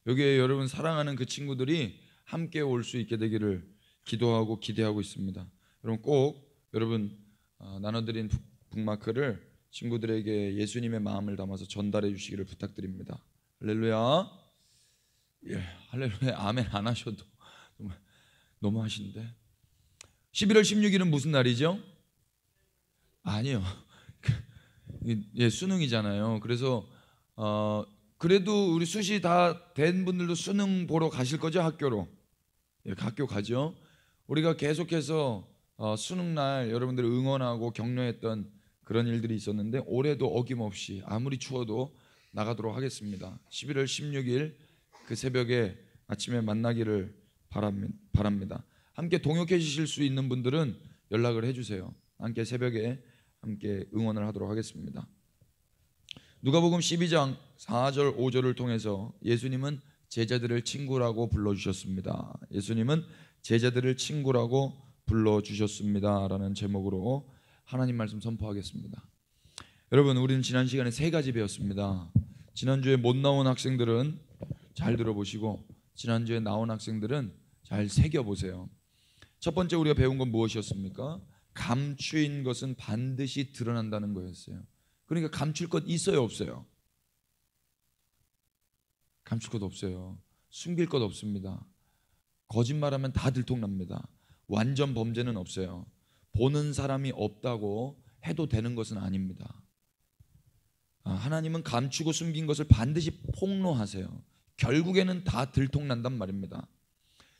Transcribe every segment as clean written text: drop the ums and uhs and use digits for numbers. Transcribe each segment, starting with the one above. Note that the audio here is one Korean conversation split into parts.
여기에 여러분 사랑하는 그 친구들이 함께 올 수 있게 되기를 기도하고 기대하고 있습니다. 여러분 꼭 여러분 나눠드린 북마크를 친구들에게 예수님의 마음을 담아서 전달해 주시기를 부탁드립니다. 할렐루야. 예, 할렐루야. 아멘 안 하셔도 너무 하신데. 11월 16일은 무슨 날이죠? 아니요. 예, 수능이잖아요. 그래서 그래도 우리 수시 다 된 분들도 수능 보러 가실 거죠? 학교로. 예, 학교 가죠. 우리가 계속해서 수능 날 여러분들 응원하고 격려했던 그런 일들이 있었는데 올해도 어김없이 아무리 추워도 나가도록 하겠습니다. 11월 16일 그 새벽에 아침에 만나기를 바랍니다. 함께 동역해 주실 수 있는 분들은 연락을 해주세요. 함께 새벽에 함께 응원을 하도록 하겠습니다. 누가복음 12장 4절 5절을 통해서 예수님은 제자들을 친구라고 불러주셨습니다. 예수님은 제자들을 친구라고 불러주셨습니다 라는 제목으로 하나님 말씀 선포하겠습니다. 여러분, 우리는 지난 시간에 세 가지 배웠습니다. 지난주에 못 나온 학생들은 잘 들어보시고 지난주에 나온 학생들은 잘 새겨보세요. 첫 번째 우리가 배운 건 무엇이었습니까? 감추인 것은 반드시 드러난다는 거였어요. 그러니까 감출 것 있어요, 없어요? 감출 것 없어요. 숨길 것 없습니다. 거짓말하면 다 들통납니다. 완전 범죄는 없어요. 보는 사람이 없다고 해도 되는 것은 아닙니다. 하나님은 감추고 숨긴 것을 반드시 폭로하세요. 결국에는 다 들통난단 말입니다.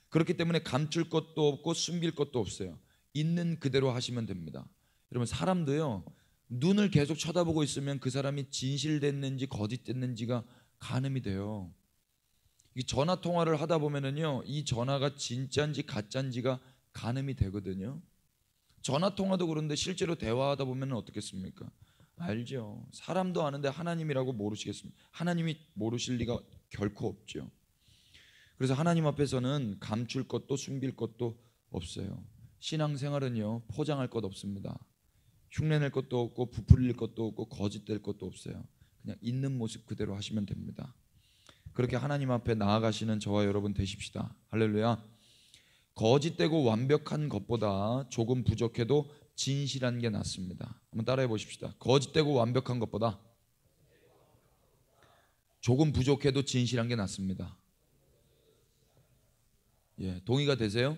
그렇기 때문에 감출 것도 없고 숨길 것도 없어요. 있는 그대로 하시면 됩니다. 여러분, 사람도요, 눈을 계속 쳐다보고 있으면 그 사람이 진실됐는지 거짓됐는지가 가늠이 돼요. 이 전화 통화를 하다 보면은요, 이 전화가 진짜인지 가짜인지가 가늠이 되거든요. 전화 통화도 그런데 실제로 대화하다 보면 어떻겠습니까? 알죠. 사람도 아는데 하나님이라고 모르시겠습니까? 하나님이 모르실 리가 결코 없죠. 그래서 하나님 앞에서는 감출 것도 숨길 것도 없어요. 신앙생활은요, 포장할 것 없습니다. 흉내낼 것도 없고 부풀릴 것도 없고 거짓될 것도 없어요. 그냥 있는 모습 그대로 하시면 됩니다. 그렇게 하나님 앞에 나아가시는 저와 여러분 되십시다. 할렐루야. 거짓되고 완벽한 것보다 조금 부족해도 진실한 게 낫습니다. 한번 따라해 보십시다. 거짓되고 완벽한 것보다 조금 부족해도 진실한 게 낫습니다. 예, 동의가 되세요?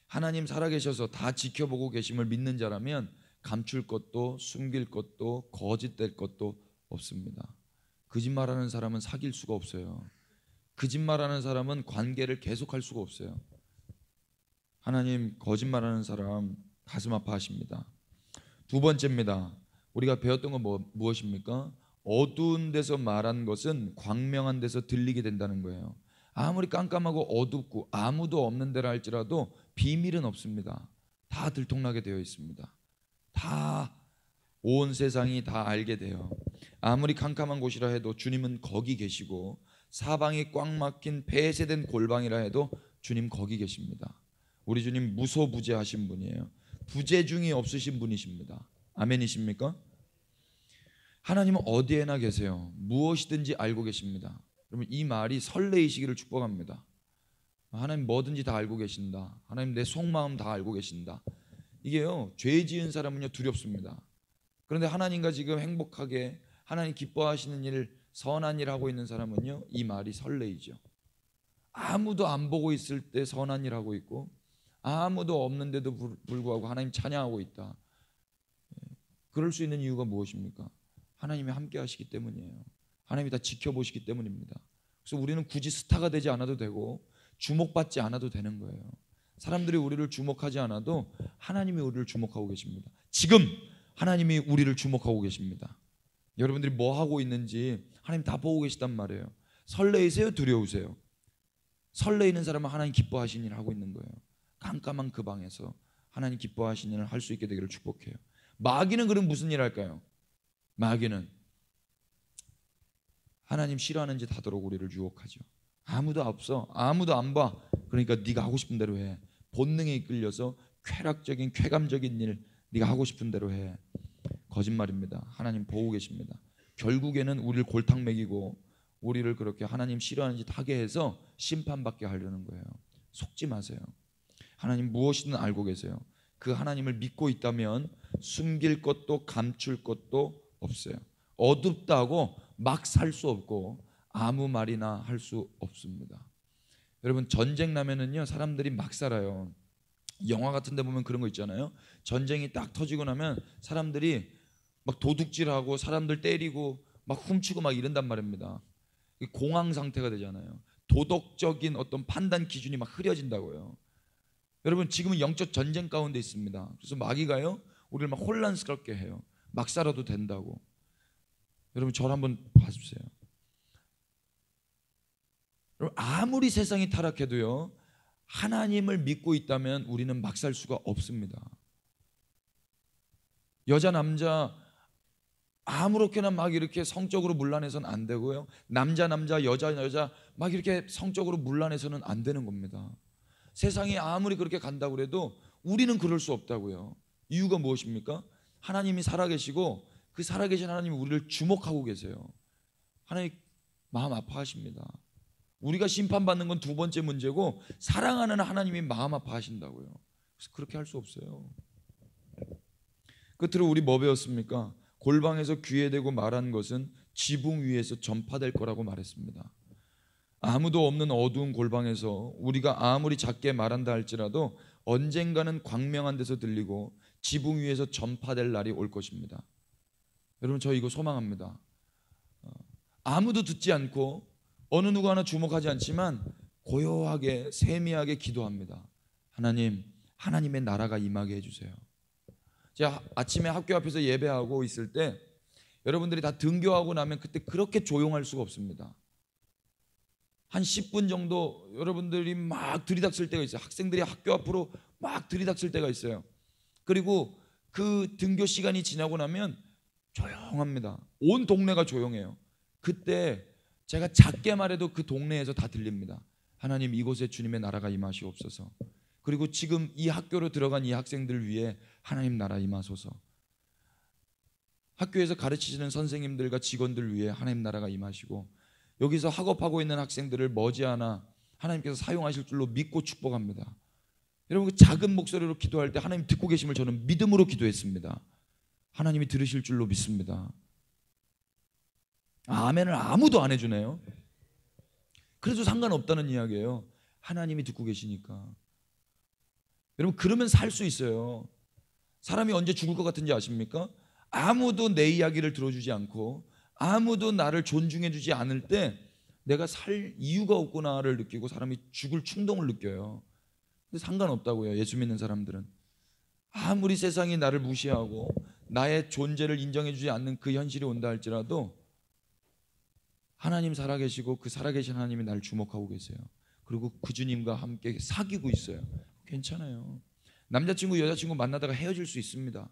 하나님 살아계셔서 다 지켜보고 계심을 믿는 자라면 감출 것도 숨길 것도 거짓될 것도 없습니다. 거짓말하는 사람은 사귈 수가 없어요. 거짓말하는 사람은 관계를 계속할 수가 없어요. 하나님 거짓말하는 사람 가슴 아파하십니다. 두 번째입니다. 우리가 배웠던 건 무엇입니까? 어두운 데서 말한 것은 광명한 데서 들리게 된다는 거예요. 아무리 깜깜하고 어둡고 아무도 없는 데라 할지라도 비밀은 없습니다. 다 들통나게 되어 있습니다. 다 온 세상이 다 알게 돼요. 아무리 캄캄한 곳이라 해도 주님은 거기 계시고, 사방이 꽉 막힌 폐쇄된 골방이라 해도 주님 거기 계십니다. 우리 주님 무소부재하신 분이에요. 부재중이 없으신 분이십니다. 아멘이십니까? 하나님은 어디에나 계세요. 무엇이든지 알고 계십니다. 여러분, 이 말이 설레이시기를 축복합니다. 하나님 뭐든지 다 알고 계신다. 하나님 내 속마음 다 알고 계신다. 이게요, 죄 지은 사람은요 두렵습니다. 그런데 하나님과 지금 행복하게 하나님 기뻐하시는 일, 선한 일 하고 있는 사람은요, 이 말이 설레이죠. 아무도 안 보고 있을 때 선한 일 하고 있고 아무도 없는데도 불구하고 하나님 찬양하고 있다. 그럴 수 있는 이유가 무엇입니까? 하나님이 함께 하시기 때문이에요. 하나님이 다 지켜보시기 때문입니다. 그래서 우리는 굳이 스타가 되지 않아도 되고 주목받지 않아도 되는 거예요. 사람들이 우리를 주목하지 않아도 하나님이 우리를 주목하고 계십니다. 지금 하나님이 우리를 주목하고 계십니다. 여러분들이 뭐 하고 있는지 하나님 다 보고 계시단 말이에요. 설레이세요? 두려우세요? 설레이는 사람은 하나님 기뻐하시는 일을 하고 있는 거예요. 깜깜한 그 방에서 하나님 기뻐하시는 일을 할 수 있게 되기를 축복해요. 마귀는 그럼 무슨 일 할까요? 마귀는 하나님 싫어하는 짓 하도록 우리를 유혹하죠. 아무도 없어, 아무도 안 봐. 그러니까 네가 하고 싶은 대로 해. 본능에 이끌려서 쾌락적인 쾌감적인 일 네가 하고 싶은 대로 해. 거짓말입니다. 하나님 보고 계십니다. 결국에는 우리를 골탕 먹이고 우리를 그렇게 하나님 싫어하는 짓 하게 해서 심판받게 하려는 거예요. 속지 마세요. 하나님 무엇이든 알고 계세요. 그 하나님을 믿고 있다면 숨길 것도 감출 것도 없어요. 어둡다고 막 살 수 없고 아무 말이나 할 수 없습니다. 여러분, 전쟁 나면은요 사람들이 막 살아요. 영화 같은 데 보면 그런 거 있잖아요. 전쟁이 딱 터지고 나면 사람들이 막 도둑질하고 사람들 때리고 막 훔치고 막 이런단 말입니다. 공황 상태가 되잖아요. 도덕적인 어떤 판단 기준이 막 흐려진다고요. 여러분, 지금은 영적 전쟁 가운데 있습니다. 그래서 마귀가요 우리를 막 혼란스럽게 해요. 막 살아도 된다고. 여러분, 저를 한번 봐주세요. 여러분, 아무리 세상이 타락해도요 하나님을 믿고 있다면 우리는 막 살 수가 없습니다. 여자 남자 아무렇게나 막 이렇게 성적으로 문란해서는 안 되고요, 남자 여자 막 이렇게 성적으로 문란해서는 안 되는 겁니다. 세상이 아무리 그렇게 간다고 해도 우리는 그럴 수 없다고요. 이유가 무엇입니까? 하나님이 살아계시고 그 살아계신 하나님이 우리를 주목하고 계세요. 하나님 마음 아파하십니다. 우리가 심판받는 건 두 번째 문제고 사랑하는 하나님이 마음 아파하신다고요. 그래서 그렇게 할 수 없어요. 끝으로 우리 뭐 배웠습니까? 골방에서 귀에 대고 말한 것은 지붕 위에서 전파될 거라고 말했습니다. 아무도 없는 어두운 골방에서 우리가 아무리 작게 말한다 할지라도 언젠가는 광명한 데서 들리고 지붕 위에서 전파될 날이 올 것입니다. 여러분, 저 이거 소망합니다. 아무도 듣지 않고 어느 누구 하나 주목하지 않지만 고요하게 세미하게 기도합니다. 하나님, 하나님의 나라가 임하게 해주세요. 제가 아침에 학교 앞에서 예배하고 있을 때 여러분들이 다 등교하고 나면 그때 그렇게 조용할 수가 없습니다. 한 10분 정도 여러분들이 막 들이닥칠 때가 있어요. 학생들이 학교 앞으로 막 들이닥칠 때가 있어요. 그리고 그 등교 시간이 지나고 나면 조용합니다. 온 동네가 조용해요. 그때 제가 작게 말해도 그 동네에서 다 들립니다. 하나님, 이곳에 주님의 나라가 임하시옵소서. 그리고 지금 이 학교로 들어간 이 학생들을 위해 하나님 나라 임하소서. 학교에서 가르치시는 선생님들과 직원들을 위해 하나님 나라가 임하시고 여기서 학업하고 있는 학생들을 머지않아 하나님께서 사용하실 줄로 믿고 축복합니다. 여러분, 그 작은 목소리로 기도할 때 하나님 듣고 계심을 저는 믿음으로 기도했습니다. 하나님이 들으실 줄로 믿습니다. 아멘을 아무도 안 해주네요. 그래도 상관없다는 이야기예요. 하나님이 듣고 계시니까. 여러분, 그러면 살 수 있어요. 사람이 언제 죽을 것 같은지 아십니까? 아무도 내 이야기를 들어주지 않고 아무도 나를 존중해 주지 않을 때 내가 살 이유가 없구나를 느끼고 사람이 죽을 충동을 느껴요. 근데 상관없다고요. 예수 믿는 사람들은 아무리 세상이 나를 무시하고 나의 존재를 인정해 주지 않는 그 현실이 온다 할지라도 하나님 살아계시고 그 살아계신 하나님이 나를 주목하고 계세요. 그리고 그 주님과 함께 사귀고 있어요. 괜찮아요. 남자친구 여자친구 만나다가 헤어질 수 있습니다.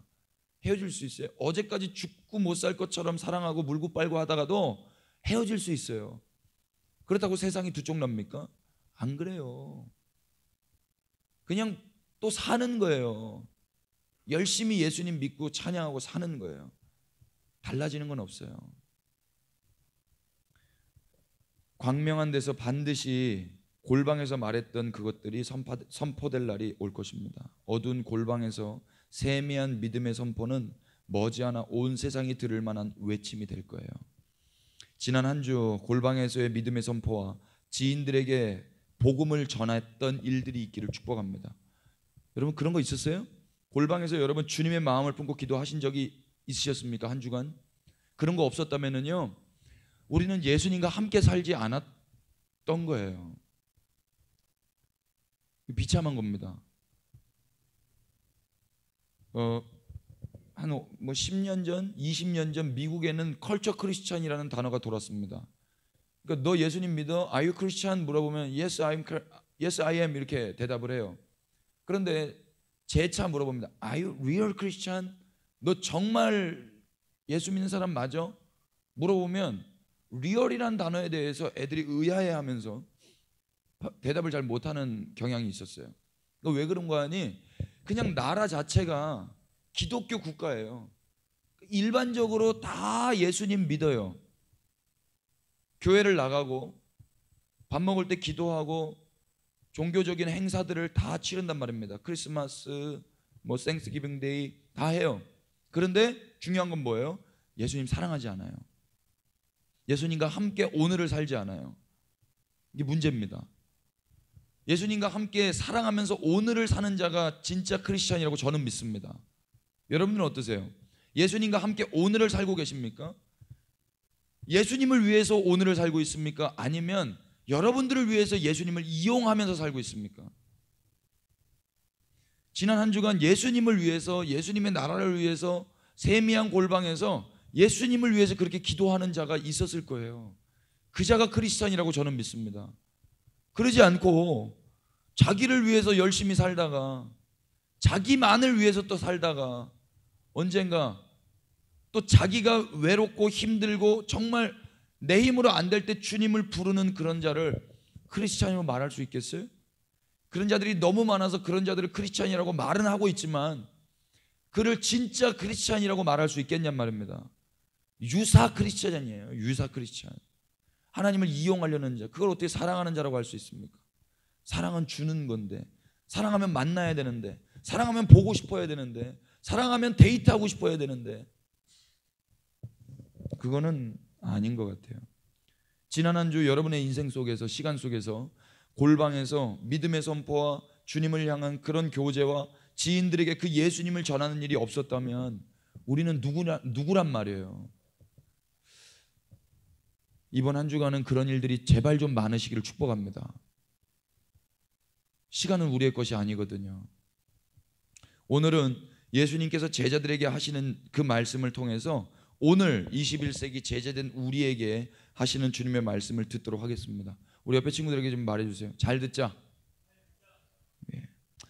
헤어질 수 있어요. 어제까지 죽고 못 살 것처럼 사랑하고 물고 빨고 하다가도 헤어질 수 있어요. 그렇다고 세상이 두 쪽 납니까? 안 그래요. 그냥 또 사는 거예요. 열심히 예수님 믿고 찬양하고 사는 거예요. 달라지는 건 없어요. 광명한 데서 반드시 골방에서 말했던 그것들이 선포될 날이 올 것입니다. 어두운 골방에서 세미한 믿음의 선포는 머지않아 온 세상이 들을 만한 외침이 될 거예요. 지난 한 주 골방에서의 믿음의 선포와 지인들에게 복음을 전했던 일들이 있기를 축복합니다. 여러분, 그런 거 있었어요? 골방에서 여러분 주님의 마음을 품고 기도하신 적이 있으셨습니까? 한 주간? 그런 거 없었다면요 우리는 예수님과 함께 살지 않았던 거예요. 비참한 겁니다. 한 10년 전, 20년 전 미국에는 컬처 크리스찬이라는 단어가 돌았습니다. 그러니까 너 예수님 믿어? Are you Christian? 물어보면 Yes, I am 이렇게 대답을 해요. 그런데 재차 물어봅니다. Are you real Christian? 너 정말 예수 믿는 사람 맞아? 물어보면 리얼이란 단어에 대해서 애들이 의아해하면서 대답을 잘 못하는 경향이 있었어요. 왜 그런 거 아니? 그냥 나라 자체가 기독교 국가예요. 일반적으로 다 예수님 믿어요. 교회를 나가고 밥 먹을 때 기도하고 종교적인 행사들을 다 치른단 말입니다. 크리스마스, 뭐 땡스기빙 데이 다 해요. 그런데 중요한 건 뭐예요? 예수님 사랑하지 않아요. 예수님과 함께 오늘을 살지 않아요. 이게 문제입니다. 예수님과 함께 사랑하면서 오늘을 사는 자가 진짜 크리스찬이라고 저는 믿습니다. 여러분들은 어떠세요? 예수님과 함께 오늘을 살고 계십니까? 예수님을 위해서 오늘을 살고 있습니까? 아니면 여러분들을 위해서 예수님을 이용하면서 살고 있습니까? 지난 한 주간 예수님을 위해서, 예수님의 나라를 위해서 세미한 골방에서 예수님을 위해서 그렇게 기도하는 자가 있었을 거예요. 그 자가 크리스찬이라고 저는 믿습니다. 그러지 않고 자기를 위해서 열심히 살다가 자기만을 위해서 또 살다가 언젠가 또 자기가 외롭고 힘들고 정말 내 힘으로 안 될 때 주님을 부르는 그런 자를 크리스찬이라고 말할 수 있겠어요? 그런 자들이 너무 많아서 그런 자들을 크리스찬이라고 말은 하고 있지만 그를 진짜 크리스찬이라고 말할 수 있겠냔 말입니다. 유사 크리스찬이에요. 유사 크리스찬. 하나님을 이용하려는 자, 그걸 어떻게 사랑하는 자라고 할 수 있습니까? 사랑은 주는 건데, 사랑하면 만나야 되는데, 사랑하면 보고 싶어야 되는데, 사랑하면 데이트하고 싶어야 되는데, 그거는 아닌 것 같아요. 지난 한 주 여러분의 인생 속에서, 시간 속에서 골방에서 믿음의 선포와 주님을 향한 그런 교제와 지인들에게 그 예수님을 전하는 일이 없었다면 우리는 누구란 말이에요. 이번 한 주간은 그런 일들이 제발 좀 많으시기를 축복합니다. 시간은 우리의 것이 아니거든요. 오늘은 예수님께서 제자들에게 하시는 그 말씀을 통해서 오늘 21세기 제자된 우리에게 하시는 주님의 말씀을 듣도록 하겠습니다. 우리 옆에 친구들에게 좀 말해주세요. 잘 듣자.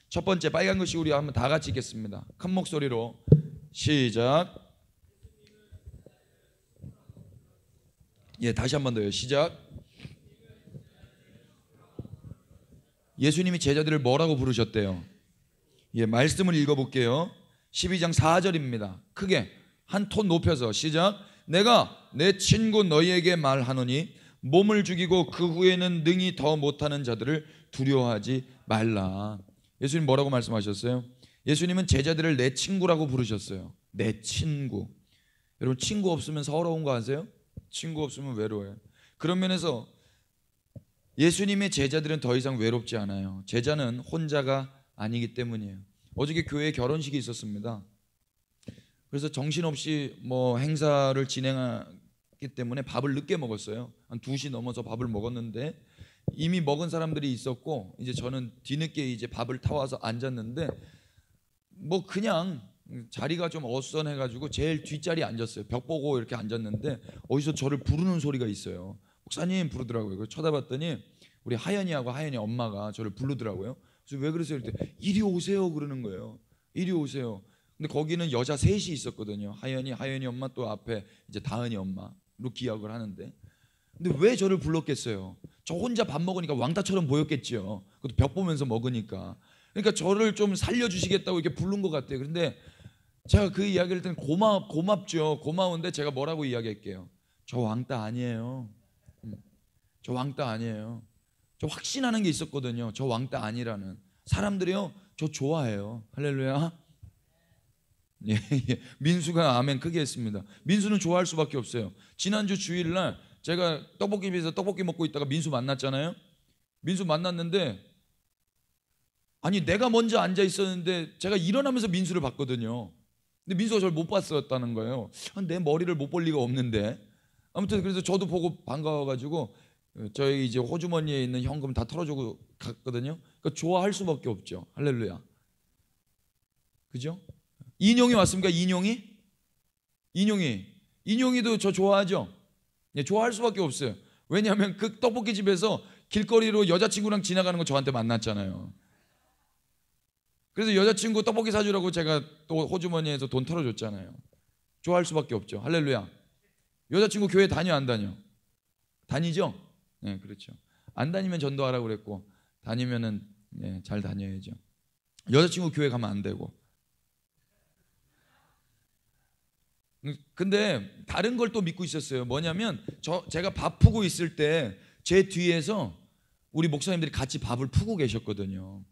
첫 번째 빨간 글씨 우리 한번 다 같이 읽겠습니다. 큰 목소리로 시작. 다시 한 번 더요. 시작. 예수님이 제자들을 뭐라고 부르셨대요? 말씀을 읽어볼게요. 12장 4절입니다. 크게 한 톤 높여서 시작. 내가 내 친구 너희에게 말하노니 몸을 죽이고 그 후에는 능히 더 못하는 자들을 두려워하지 말라. 예수님 뭐라고 말씀하셨어요? 예수님은 제자들을 내 친구라고 부르셨어요. 내 친구. 여러분 친구 없으면 서러운 거 아세요? 친구 없으면 외로워요. 그런 면에서 예수님의 제자들은 더 이상 외롭지 않아요. 제자는 혼자가 아니기 때문이에요. 어저께 교회에 결혼식이 있었습니다. 그래서 정신없이 행사를 진행하기 때문에 밥을 늦게 먹었어요. 한 2시 넘어서 밥을 먹었는데 이미 먹은 사람들이 있었고 이제 저는 뒤늦게 이제 밥을 타와서 앉았는데 그냥 자리가 좀 어수선해가지고 제일 뒷자리에 앉았어요. 벽 보고 이렇게 앉았는데 어디서 저를 부르는 소리가 있어요. 목사님 부르더라고요. 그래서 쳐다봤더니 우리 하연이하고 하연이 엄마가 저를 부르더라고요. 그래서 왜 그러세요? 이랬더니 이리 오세요 그러는 거예요. 이리 오세요. 근데 거기는 여자 셋이 있었거든요. 하연이 엄마 또 앞에 이제 다은이 엄마로 기억을 하는데 근데 왜 저를 불렀겠어요? 저 혼자 밥 먹으니까 왕따처럼 보였겠죠. 그것도 벽 보면서 먹으니까. 그러니까 저를 좀 살려주시겠다고 이렇게 부른 것 같아요. 그런데 제가 그 이야기를 듣는 고맙죠. 고마운데 제가 뭐라고 이야기할게요? 저 왕따 아니에요. 저 왕따 아니에요. 저 확신하는 게 있었거든요. 저 왕따 아니라는. 사람들이요 저 좋아해요. 할렐루야. 민수가 아멘 크게 했습니다. 민수는 좋아할 수밖에 없어요. 지난주 주일날 제가 떡볶이집에서 떡볶이 먹고 있다가 민수 만났잖아요. 민수 만났는데 아니 내가 먼저 앉아 있었는데 제가 일어나면서 민수를 봤거든요. 근데 민수가 저를 못 봤었다는 거예요. 내 머리를 못 볼 리가 없는데. 아무튼 그래서 저도 보고 반가워가지고 저희 이제 호주머니에 있는 현금 다 털어주고 갔거든요. 그러니까 좋아할 수밖에 없죠. 할렐루야. 그죠? 인용이 왔습니까? 인용이도 저 좋아하죠? 좋아할 수밖에 없어요. 왜냐하면 그 떡볶이 집에서 길거리로 여자친구랑 지나가는 거 저한테 만났잖아요. 그래서 여자친구 떡볶이 사주라고 제가 또 호주머니에서 돈 털어줬잖아요. 좋아할 수밖에 없죠. 할렐루야. 여자친구 교회 다녀 안 다녀? 다니죠? 네, 그렇죠. 안 다니면 전도하라고 그랬고 다니면은 잘 다녀야죠. 여자친구 교회 가면 안 되고. 근데 다른 걸 또 믿고 있었어요. 뭐냐면 제가 밥 푸고 있을 때 제 뒤에서 우리 목사님들이 같이 밥을 푸고 계셨거든요.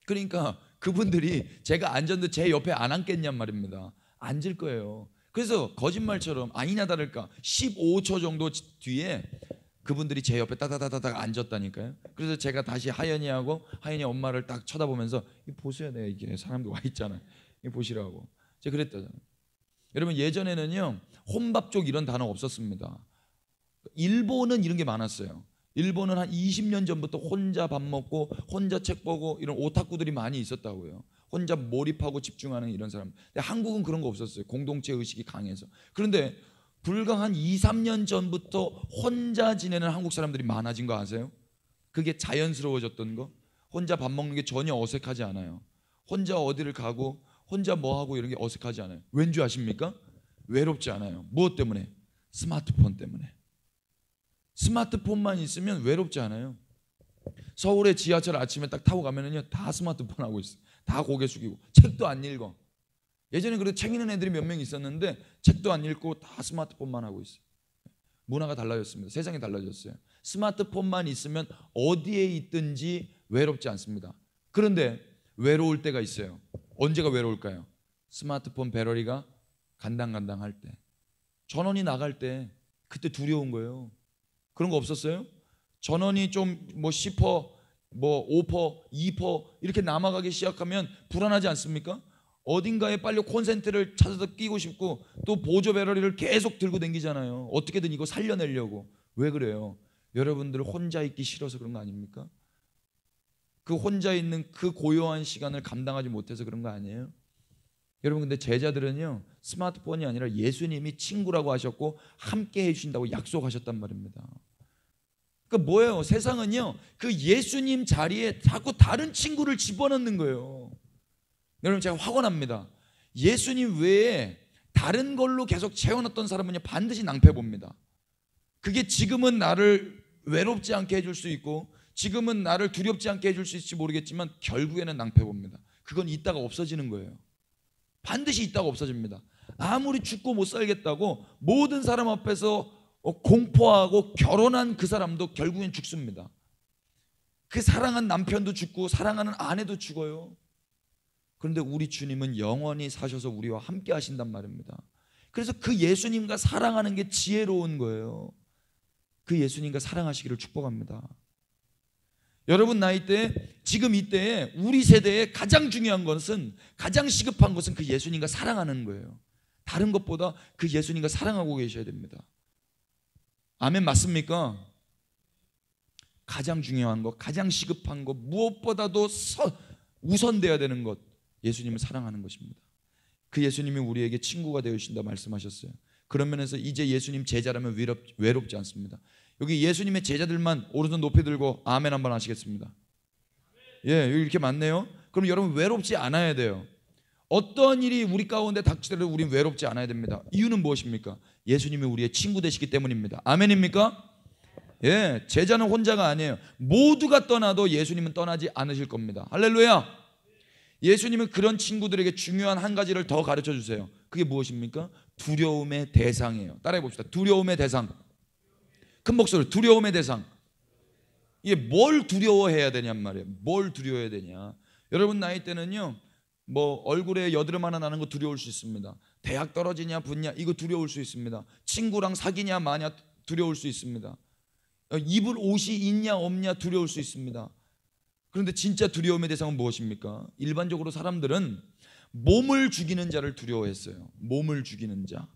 그러니까 그분들이 제가 앉았는데 제 옆에 안 앉겠냔 말입니다. 앉을 거예요. 그래서 거짓말처럼 아니나 다를까 15초 정도 뒤에 그분들이 제 옆에 따다다다닥 앉았다니까요. 그래서 제가 다시 하연이하고 하연이 엄마를 딱 쳐다보면서 보세요, 내가 이게 사람들 와 있잖아요. 보시라고 제가 그랬다잖아요. 여러분, 예전에는요 혼밥 쪽 이런 단어 없었습니다. 일본은 이런 게 많았어요. 일본은 한 20년 전부터 혼자 밥 먹고 혼자 책 보고 이런 오타쿠들이 많이 있었다고요. 혼자 몰입하고 집중하는 이런 사람. 근데 한국은 그런 거 없었어요. 공동체 의식이 강해서. 그런데 불과 한 2, 3년 전부터 혼자 지내는 한국 사람들이 많아진 거 아세요? 그게 자연스러워졌던 거. 혼자 밥 먹는 게 전혀 어색하지 않아요. 혼자 어디를 가고 혼자 뭐 하고 이런 게 어색하지 않아요. 왠지 아십니까? 외롭지 않아요. 무엇 때문에? 스마트폰 때문에. 스마트폰만 있으면 외롭지 않아요. 서울의 지하철 아침에 딱 타고 가면은요 다 스마트폰 하고 있어요. 다 고개 숙이고 책도 안 읽어. 예전에 그래도 책 읽는 애들이 몇 명 있었는데 책도 안 읽고 다 스마트폰만 하고 있어요. 문화가 달라졌습니다. 세상이 달라졌어요. 스마트폰만 있으면 어디에 있든지 외롭지 않습니다. 그런데 외로울 때가 있어요. 언제가 외로울까요? 스마트폰 배터리가 간당간당할 때, 전원이 나갈 때, 그때 두려운 거예요. 그런 거 없었어요? 전원이 좀 뭐 10%, 뭐 5%, 2% 이렇게 남아가기 시작하면 불안하지 않습니까? 어딘가에 빨리 콘센트를 찾아서 끼고 싶고 또 보조 배터리를 계속 들고 다니잖아요. 어떻게든 이거 살려내려고. 왜 그래요? 여러분들 혼자 있기 싫어서 그런 거 아닙니까? 그 혼자 있는 그 고요한 시간을 감당하지 못해서 그런 거 아니에요? 여러분, 근데 제자들은요 스마트폰이 아니라 예수님이 친구라고 하셨고 함께 해주신다고 약속하셨단 말입니다. 그러니까 뭐예요? 세상은요 그 예수님 자리에 자꾸 다른 친구를 집어넣는 거예요. 여러분, 제가 확언합니다. 예수님 외에 다른 걸로 계속 채워놨던 사람은요 반드시 낭패 봅니다. 그게 지금은 나를 외롭지 않게 해줄 수 있고 지금은 나를 두렵지 않게 해줄 수 있을지 모르겠지만 결국에는 낭패 봅니다. 그건 있다가 없어지는 거예요. 반드시 있다가 없어집니다. 아무리 죽고 못 살겠다고 모든 사람 앞에서 공포하고 결혼한 그 사람도 결국엔 죽습니다. 그 사랑한 남편도 죽고 사랑하는 아내도 죽어요. 그런데 우리 주님은 영원히 사셔서 우리와 함께 하신단 말입니다. 그래서 그 예수님과 사랑하는 게 지혜로운 거예요. 그 예수님과 사랑하시기를 축복합니다. 여러분 나이대에, 지금 이때에 우리 세대에 가장 중요한 것은, 가장 시급한 것은 그 예수님과 사랑하는 거예요. 다른 것보다 그 예수님과 사랑하고 계셔야 됩니다. 아멘, 맞습니까? 가장 중요한 것, 가장 시급한 것, 무엇보다도 우선되어야 되는 것, 예수님을 사랑하는 것입니다. 그 예수님이 우리에게 친구가 되어주신다 말씀하셨어요. 그런 면에서 이제 예수님 제자라면 외롭지 않습니다. 여기 예수님의 제자들만 오른손 높이 들고 아멘 한번 하시겠습니다. 예, 여기 이렇게 많네요. 그럼 여러분 외롭지 않아야 돼요. 어떤 일이 우리 가운데 닥치더라도 우리는 외롭지 않아야 됩니다. 이유는 무엇입니까? 예수님이 우리의 친구 되시기 때문입니다. 아멘입니까? 예, 제자는 혼자가 아니에요. 모두가 떠나도 예수님은 떠나지 않으실 겁니다. 할렐루야. 예수님은 그런 친구들에게 중요한 한 가지를 더 가르쳐 주세요. 그게 무엇입니까? 두려움의 대상이에요. 따라해 봅시다. 두려움의 대상. 큰 목소리로, 두려움의 대상. 이게 뭘 두려워해야 되냔 말이에요. 뭘 두려워해야 되냐. 여러분 나이 때는요 뭐 얼굴에 여드름 하나 나는 거 두려울 수 있습니다. 대학 떨어지냐 붙냐 이거 두려울 수 있습니다. 친구랑 사귀냐 마냐 두려울 수 있습니다. 입을 옷이 있냐 없냐 두려울 수 있습니다. 그런데 진짜 두려움의 대상은 무엇입니까? 일반적으로 사람들은 몸을 죽이는 자를 두려워했어요. 몸을 죽이는 자.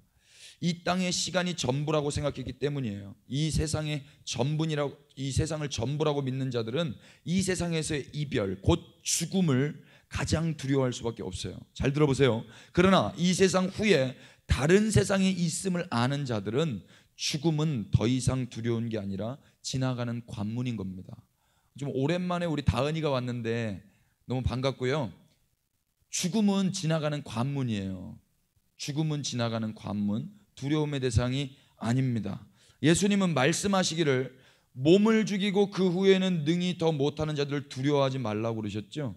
이 땅의 시간이 전부라고 생각했기 때문이에요. 이 세상의 전부라고, 이 세상을 전부라고 믿는 자들은 이 세상에서의 이별, 곧 죽음을 가장 두려워할 수밖에 없어요. 잘 들어보세요. 그러나 이 세상 후에 다른 세상에 있음을 아는 자들은 죽음은 더 이상 두려운 게 아니라 지나가는 관문인 겁니다. 좀 오랜만에 우리 다은이가 왔는데 너무 반갑고요. 죽음은 지나가는 관문이에요. 죽음은 지나가는 관문, 두려움의 대상이 아닙니다. 예수님은 말씀하시기를 몸을 죽이고 그 후에는 능히 더 못하는 자들을 두려워하지 말라고 그러셨죠.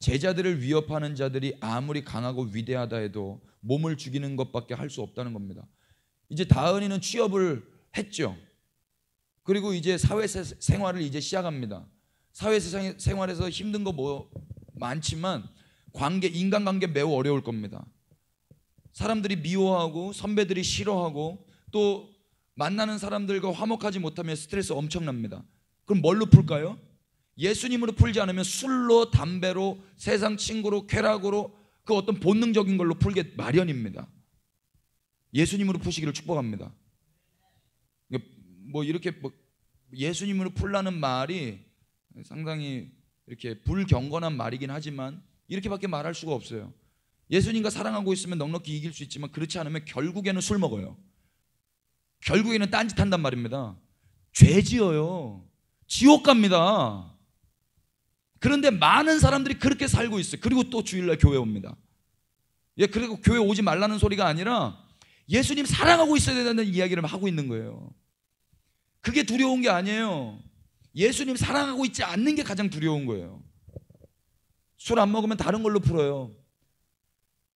제자들을 위협하는 자들이 아무리 강하고 위대하다 해도 몸을 죽이는 것밖에 할 수 없다는 겁니다. 이제 다은이는 취업을 했죠. 그리고 이제 사회생활을 이제 시작합니다. 사회생활에서 힘든 거 뭐 많지만 인간관계 매우 어려울 겁니다. 사람들이 미워하고 선배들이 싫어하고 또 만나는 사람들과 화목하지 못하면 스트레스 엄청납니다. 그럼 뭘로 풀까요? 예수님으로 풀지 않으면 술로, 담배로, 세상 친구로, 쾌락으로, 그 어떤 본능적인 걸로 풀게 마련입니다. 예수님으로 푸시기를 축복합니다. 뭐 이렇게 예수님으로 풀라는 말이 상당히 이렇게 불경건한 말이긴 하지만 이렇게밖에 말할 수가 없어요. 예수님과 사랑하고 있으면 넉넉히 이길 수 있지만 그렇지 않으면 결국에는 술 먹어요. 결국에는 딴짓한단 말입니다. 죄 지어요. 지옥 갑니다. 그런데 많은 사람들이 그렇게 살고 있어요. 그리고 또 주일날 교회 옵니다. 그리고 교회 오지 말라는 소리가 아니라 예수님 사랑하고 있어야 된다는 이야기를 하고 있는 거예요. 그게 두려운 게 아니에요. 예수님 사랑하고 있지 않는 게 가장 두려운 거예요. 술 안 먹으면 다른 걸로 풀어요.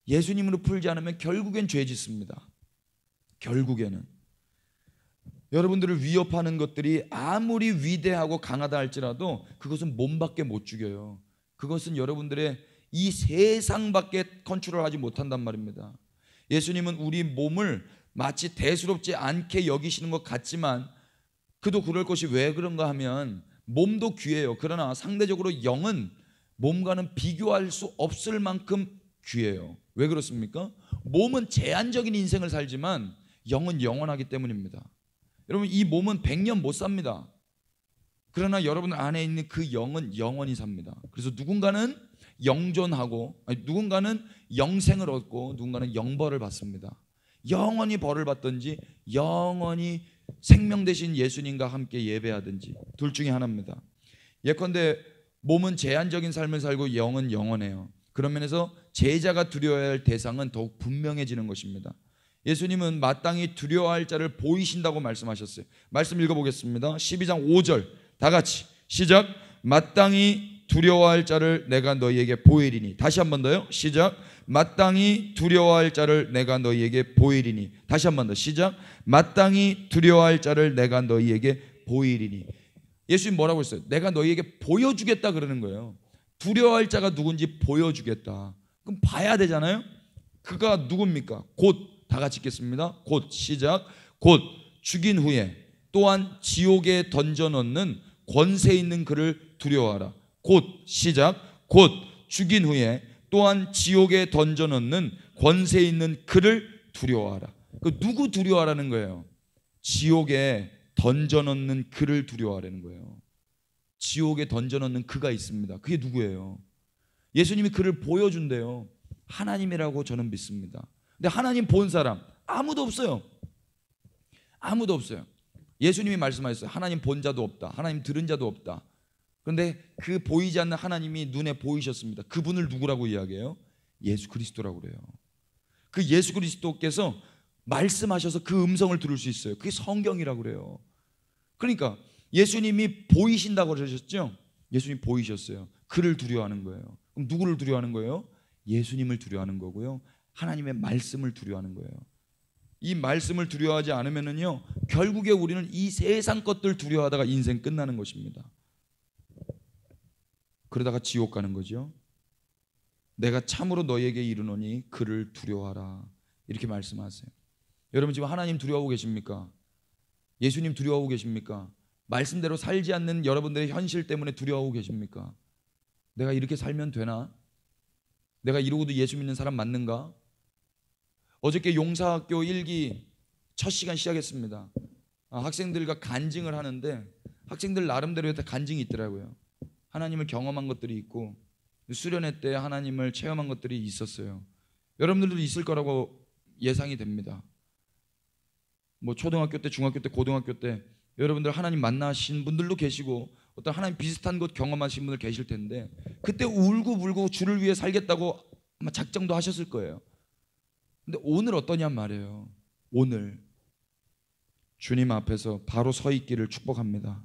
예수님으로 풀지 않으면 결국엔 죄 짓습니다. 결국에는 여러분들을 위협하는 것들이 아무리 위대하고 강하다 할지라도 그것은 몸밖에 못 죽여요. 그것은 여러분들의 이 세상밖에 컨트롤하지 못한단 말입니다. 예수님은 우리 몸을 마치 대수롭지 않게 여기시는 것 같지만 그도 그럴 것이 왜 그런가 하면 몸도 귀해요. 그러나 상대적으로 영은 몸과는 비교할 수 없을 만큼 귀해요. 왜 그렇습니까? 몸은 제한적인 인생을 살지만 영은 영원하기 때문입니다. 여러분, 이 몸은 100년 못 삽니다. 그러나 여러분 안에 있는 그 영은 영원히 삽니다. 그래서 누군가는 영존하고 누군가는 영생을 얻고 누군가는 영벌을 받습니다. 영원히 벌을 받든지 영원히 생명 되신 예수님과 함께 예배하든지 둘 중에 하나입니다. 예컨대 몸은 제한적인 삶을 살고 영은 영원해요. 그런 면에서 제자가 두려워야 할 대상은 더욱 분명해지는 것입니다. 예수님은 마땅히 두려워할 자를 보이신다고 말씀하셨어요. 말씀 읽어보겠습니다. 12장 5절 다 같이 시작. 마땅히 두려워할 자를 내가 너희에게 보이리니. 다시 한 번 더요. 시작. 마땅히 두려워할 자를 내가 너희에게 보이리니. 다시 한 번 더 시작. 마땅히 두려워할 자를 내가 너희에게 보이리니. 예수님 뭐라고 했어요? 내가 너희에게 보여주겠다 그러는 거예요. 두려워할 자가 누군지 보여주겠다. 그럼 봐야 되잖아요. 그가 누굽니까? 곧 다 같이 읽겠습니다. 곧 시작. 곧 죽인 후에 또한 지옥에 던져넣는 권세 있는 그를 두려워하라. 곧 시작. 곧 죽인 후에 또한 지옥에 던져넣는 권세 있는 그를 두려워하라. 그 누구 두려워하라는 거예요? 지옥에 던져넣는 그를 두려워하라는 거예요. 지옥에 던져넣는 그가 있습니다. 그게 누구예요? 예수님이 그를 보여준대요. 하나님이라고 저는 믿습니다. 근데 하나님 본 사람 아무도 없어요. 아무도 없어요. 예수님이 말씀하셨어요. 하나님 본 자도 없다. 하나님 들은 자도 없다. 그런데 그 보이지 않는 하나님이 눈에 보이셨습니다. 그분을 누구라고 이야기해요? 예수 그리스도라고 그래요. 그 예수 그리스도께서 말씀하셔서 그 음성을 들을 수 있어요. 그게 성경이라고 그래요. 그러니까 예수님이 보이신다고 그러셨죠? 예수님이 보이셨어요. 그를 두려워하는 거예요. 그럼 누구를 두려워하는 거예요? 예수님을 두려워하는 거고요. 하나님의 말씀을 두려워하는 거예요. 이 말씀을 두려워하지 않으면은요, 결국에 우리는 이 세상 것들 두려워하다가 인생 끝나는 것입니다. 그러다가 지옥 가는 거죠. 내가 참으로 너희에게 이르노니 그를 두려워하라. 이렇게 말씀하세요. 여러분 지금 하나님 두려워하고 계십니까? 예수님 두려워하고 계십니까? 말씀대로 살지 않는 여러분들의 현실 때문에 두려워하고 계십니까? 내가 이렇게 살면 되나? 내가 이러고도 예수 믿는 사람 맞는가? 어저께 용사학교 1기 첫 시간 시작했습니다. 학생들과 간증을 하는데 학생들 나름대로 다 간증이 있더라고요. 하나님을 경험한 것들이 있고 수련회 때 하나님을 체험한 것들이 있었어요. 여러분들도 있을 거라고 예상이 됩니다. 뭐 초등학교 때, 중학교 때, 고등학교 때 여러분들 하나님 만나신 분들도 계시고 어떤 하나님 비슷한 것 경험하신 분들 계실 텐데 그때 울고불고 주를 위해 살겠다고 아마 작정도 하셨을 거예요. 근데 오늘 어떠냔 말이에요. 오늘 주님 앞에서 바로 서 있기를 축복합니다.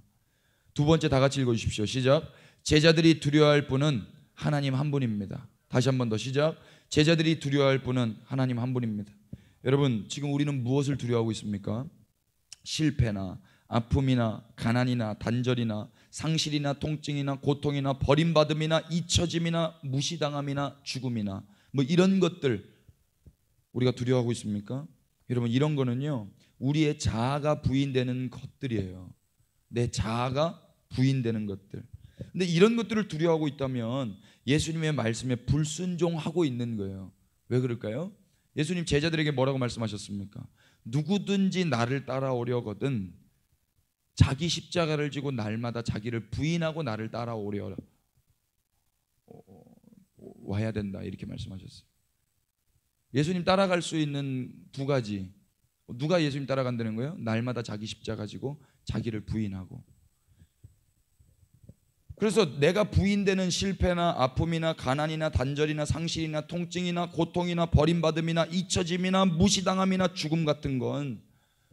두 번째 다 같이 읽어주십시오. 시작. 제자들이 두려워할 분은 하나님 한 분입니다. 다시 한 번 더 시작. 제자들이 두려워할 분은 하나님 한 분입니다. 여러분, 지금 우리는 무엇을 두려워하고 있습니까? 실패나 아픔이나 가난이나 단절이나 상실이나 통증이나 고통이나 버림받음이나 잊혀짐이나 무시당함이나 죽음이나 뭐 이런 것들 우리가 두려워하고 있습니까? 여러분, 이런 거는요 우리의 자아가 부인되는 것들이에요. 내 자아가 부인되는 것들. 근데 이런 것들을 두려워하고 있다면 예수님의 말씀에 불순종하고 있는 거예요. 왜 그럴까요? 예수님 제자들에게 뭐라고 말씀하셨습니까? 누구든지 나를 따라오려거든 자기 십자가를 지고 날마다 자기를 부인하고 나를 따라오려 와야 된다, 이렇게 말씀하셨어요. 예수님 따라갈 수 있는 두 가지. 누가 예수님 따라간다는 거예요? 날마다 자기 십자가 지고 자기를 부인하고. 그래서 내가 부인되는 실패나 아픔이나 가난이나 단절이나 상실이나 통증이나 고통이나 버림받음이나 잊혀짐이나 무시당함이나 죽음 같은 건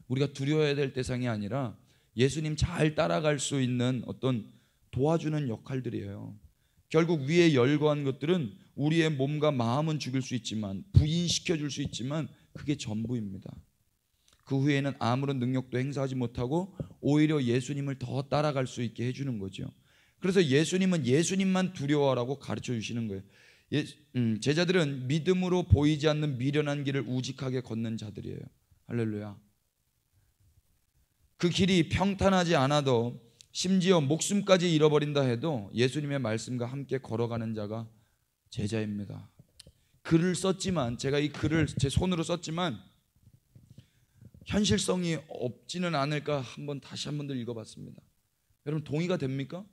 우리가 두려워해야 될 대상이 아니라 예수님 잘 따라갈 수 있는 어떤 도와주는 역할들이에요. 결국 위에 열거한 것들은 우리의 몸과 마음은 죽일 수 있지만, 부인시켜줄 수 있지만 그게 전부입니다. 그 후에는 아무런 능력도 행사하지 못하고 오히려 예수님을 더 따라갈 수 있게 해주는 거죠. 그래서 예수님은 예수님만 두려워하라고 가르쳐 주시는 거예요. 제자들은 믿음으로 보이지 않는 미련한 길을 우직하게 걷는 자들이에요. 할렐루야. 그 길이 평탄하지 않아도 심지어 목숨까지 잃어버린다 해도 예수님의 말씀과 함께 걸어가는 자가 제자입니다. 글을 썼지만, 제가 이 글을 제 손으로 썼지만 현실성이 없지는 않을까 다시 한 번 더 읽어봤습니다. 여러분, 동의가 됩니까?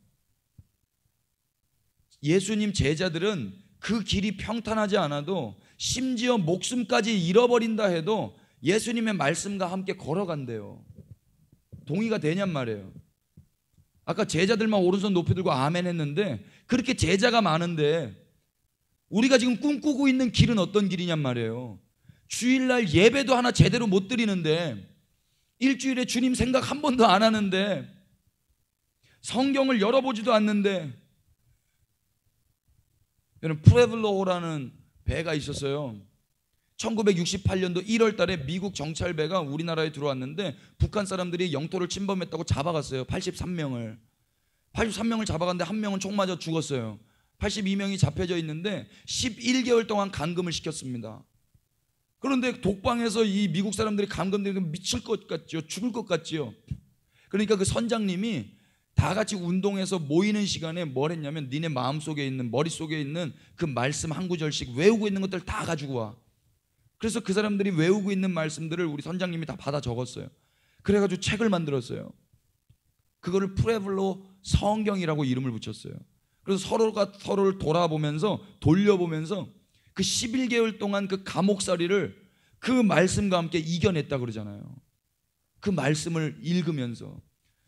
예수님 제자들은 그 길이 평탄하지 않아도 심지어 목숨까지 잃어버린다 해도 예수님의 말씀과 함께 걸어간대요. 동의가 되냔 말이에요. 아까 제자들만 오른손 높이 들고 아멘 했는데 그렇게 제자가 많은데 우리가 지금 꿈꾸고 있는 길은 어떤 길이냔 말이에요. 주일날 예배도 하나 제대로 못 드리는데, 일주일에 주님 생각 한 번도 안 하는데, 성경을 열어보지도 않는데. 여러분, 프레블로호라는 배가 있었어요. 1968년도 1월 달에 미국 정찰배가 우리나라에 들어왔는데 북한 사람들이 영토를 침범했다고 잡아갔어요. 83명을 잡아갔는데 한 명은 총 맞아 죽었어요. 82명이 잡혀져 있는데 11개월 동안 감금을 시켰습니다. 그런데 독방에서 이 미국 사람들이 감금되고 미칠 것 같죠. 죽을 것 같죠. 그러니까 그 선장님이 다 같이 운동해서 모이는 시간에 뭘 했냐면, 니네 마음속에 있는, 머릿속에 있는 그 말씀 한 구절씩 외우고 있는 것들 다 가지고 와. 그래서 그 사람들이 외우고 있는 말씀들을 우리 선장님이 다 받아 적었어요. 그래가지고 책을 만들었어요. 그거를 프레블로 성경이라고 이름을 붙였어요. 그래서 서로가 서로를 돌려보면서 그 11개월 동안 그 감옥살이를 그 말씀과 함께 이겨냈다 그러잖아요. 그 말씀을 읽으면서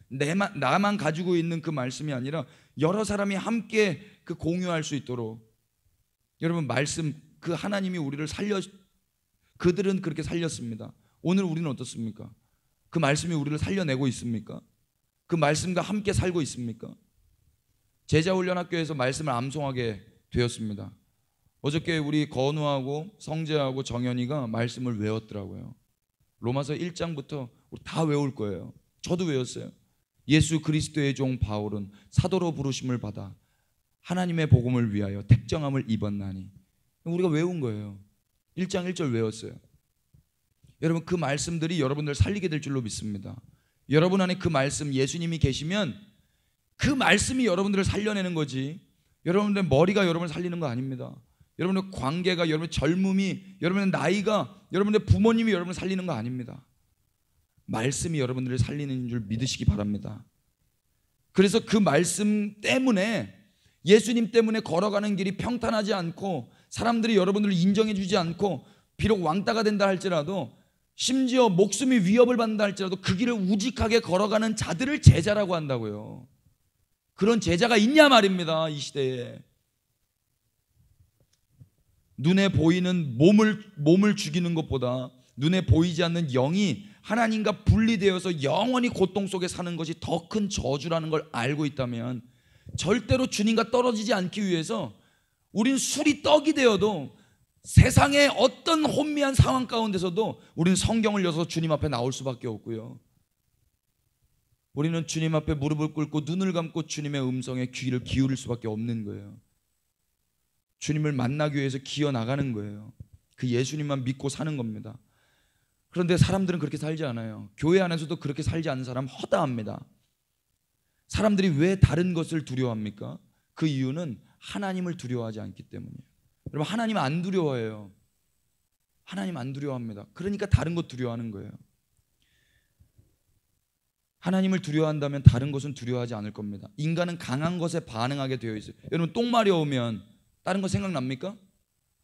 나만 가지고 있는 그 말씀이 아니라 여러 사람이 함께 그 공유할 수 있도록. 여러분, 말씀, 그 하나님이 우리를 그들은 그렇게 살렸습니다. 오늘 우리는 어떻습니까? 그 말씀이 우리를 살려내고 있습니까? 그 말씀과 함께 살고 있습니까? 제자훈련학교에서 말씀을 암송하게 되었습니다. 어저께 우리 건우하고 성재하고 정현이가 말씀을 외웠더라고요. 로마서 1장부터 우리 다 외울 거예요. 저도 외웠어요. 예수 그리스도의 종 바울은 사도로 부르심을 받아 하나님의 복음을 위하여 택정함을 입었나니. 우리가 외운 거예요. 1장 1절 외웠어요. 여러분, 그 말씀들이 여러분들 살리게 될 줄로 믿습니다. 여러분 안에 그 말씀, 예수님이 계시면 그 말씀이 여러분들을 살려내는 거지, 여러분들의 머리가 여러분을 살리는 거 아닙니다. 여러분의 관계가, 여러분의 젊음이, 여러분의 나이가, 여러분의 부모님이 여러분을 살리는 거 아닙니다. 말씀이 여러분들을 살리는 줄 믿으시기 바랍니다. 그래서 그 말씀 때문에, 예수님 때문에 걸어가는 길이 평탄하지 않고 사람들이 여러분들을 인정해 주지 않고 비록 왕따가 된다 할지라도, 심지어 목숨이 위협을 받는다 할지라도 그 길을 우직하게 걸어가는 자들을 제자라고 한다고요. 그런 제자가 있냐 말입니다. 이 시대에 눈에 보이는 몸을 죽이는 것보다 눈에 보이지 않는 영이 하나님과 분리되어서 영원히 고통 속에 사는 것이 더 큰 저주라는 걸 알고 있다면 절대로 주님과 떨어지지 않기 위해서 우린 술이 떡이 되어도 세상의 어떤 혼미한 상황 가운데서도 우리는 성경을 열어서 주님 앞에 나올 수밖에 없고요. 우리는 주님 앞에 무릎을 꿇고 눈을 감고 주님의 음성에 귀를 기울일 수밖에 없는 거예요. 주님을 만나기 위해서 기어나가는 거예요. 그 예수님만 믿고 사는 겁니다. 그런데 사람들은 그렇게 살지 않아요. 교회 안에서도 그렇게 살지 않는 사람 허다합니다. 사람들이 왜 다른 것을 두려워합니까? 그 이유는 하나님을 두려워하지 않기 때문이에요. 여러분, 하나님 안 두려워해요. 하나님 안 두려워합니다. 그러니까 다른 것 두려워하는 거예요. 하나님을 두려워한다면 다른 것은 두려워하지 않을 겁니다. 인간은 강한 것에 반응하게 되어 있어요. 여러분, 똥 마려우면 다른 거 생각납니까?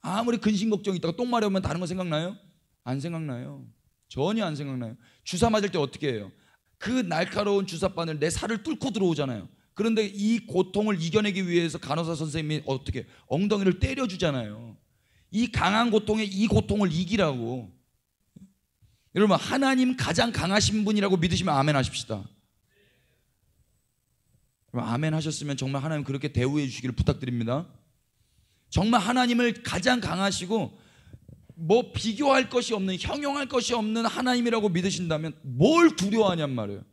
아무리 근심 걱정이 있다가 똥 마려우면 다른 거 생각나요? 안 생각나요. 전혀 안 생각나요. 주사 맞을 때 어떻게 해요? 그 날카로운 주사바늘 내 살을 뚫고 들어오잖아요. 그런데 이 고통을 이겨내기 위해서 간호사 선생님이 어떻게 엉덩이를 때려주잖아요. 이 강한 고통에 이 고통을 이기라고. 여러분, 하나님 가장 강하신 분이라고 믿으시면 아멘 하십시다. 아멘 하셨으면 정말 하나님 그렇게 대우해 주시기를 부탁드립니다. 정말 하나님을 가장 강하시고 뭐 비교할 것이 없는, 형용할 것이 없는 하나님이라고 믿으신다면 뭘 두려워하냔 말이에요.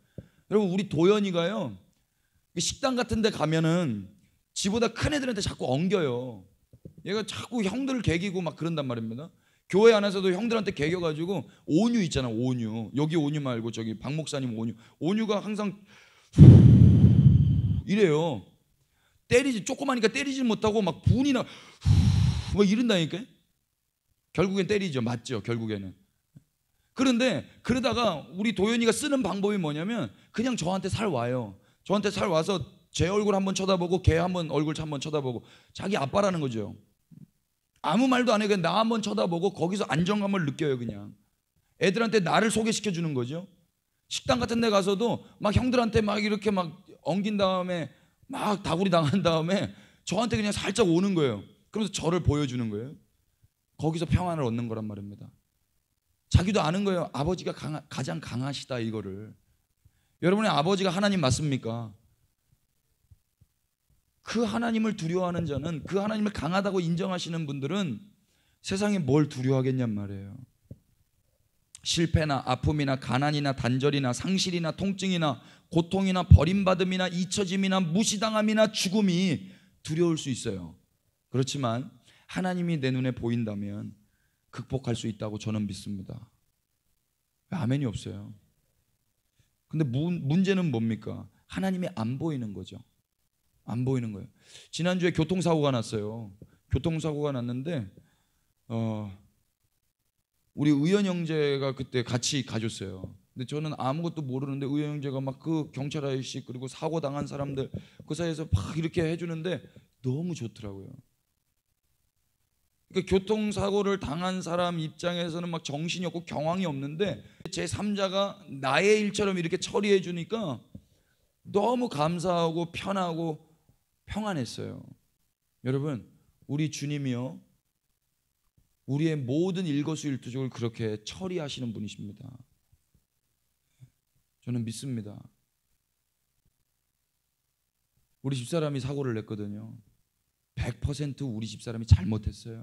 여러분, 우리 도연이가요, 식당 같은 데 가면은 지보다 큰 애들한테 자꾸 엉겨요. 얘가 자꾸 형들을 개기고 막 그런단 말입니다. 교회 안에서도 형들한테 개겨가지고, 온유 있잖아, 온유. 여기 온유 말고 저기 박 목사님 온유. 온유가 항상 이래요. 때리지, 조그마니까 때리지 못하고 막 분이나 막 이런다니까. 결국엔 때리죠. 맞죠, 결국에는. 그런데 그러다가 우리 도연이가 쓰는 방법이 뭐냐면 그냥 저한테 살 와요. 저한테 살 와서 제 얼굴 한번 쳐다보고 걔 한번 얼굴 한번 쳐다보고, 자기 아빠라는 거죠. 아무 말도 안 해요. 그냥 나 한번 쳐다보고 거기서 안정감을 느껴요. 그냥 애들한테 나를 소개시켜 주는 거죠. 식당 같은 데 가서도 막 형들한테 막 이렇게 막 엉긴 다음에 막 다구리 당한 다음에 저한테 그냥 살짝 오는 거예요. 그러면서 저를 보여주는 거예요. 거기서 평안을 얻는 거란 말입니다. 자기도 아는 거예요. 아버지가 가장 강하시다, 이거를. 여러분의 아버지가 하나님 맞습니까? 그 하나님을 두려워하는 자는, 그 하나님을 강하다고 인정하시는 분들은 세상에 뭘 두려워하겠냔 말이에요. 실패나 아픔이나 가난이나 단절이나 상실이나 통증이나 고통이나 버림받음이나 잊혀짐이나 무시당함이나 죽음이 두려울 수 있어요. 그렇지만 하나님이 내 눈에 보인다면 극복할 수 있다고 저는 믿습니다. 아멘이 없어요. 근데 문제는 뭡니까? 하나님이 안 보이는 거죠. 안 보이는 거예요. 지난주에 교통사고가 났어요. 교통사고가 났는데 우리 의원 형제가 그때 같이 가줬어요. 근데 저는 아무것도 모르는데 의원 형제가 막 그 경찰 아저씨 그리고 사고 당한 사람들 그 사이에서 막 이렇게 해주는데 너무 좋더라고요. 그러니까 교통사고를 당한 사람 입장에서는 막 정신이 없고 경황이 없는데 제3자가 나의 일처럼 이렇게 처리해 주니까 너무 감사하고 편하고 평안했어요. 여러분, 우리 주님이요, 우리의 모든 일거수일투족을 그렇게 처리하시는 분이십니다. 저는 믿습니다. 우리 집사람이 사고를 냈거든요. 100% 우리 집사람이 잘못했어요.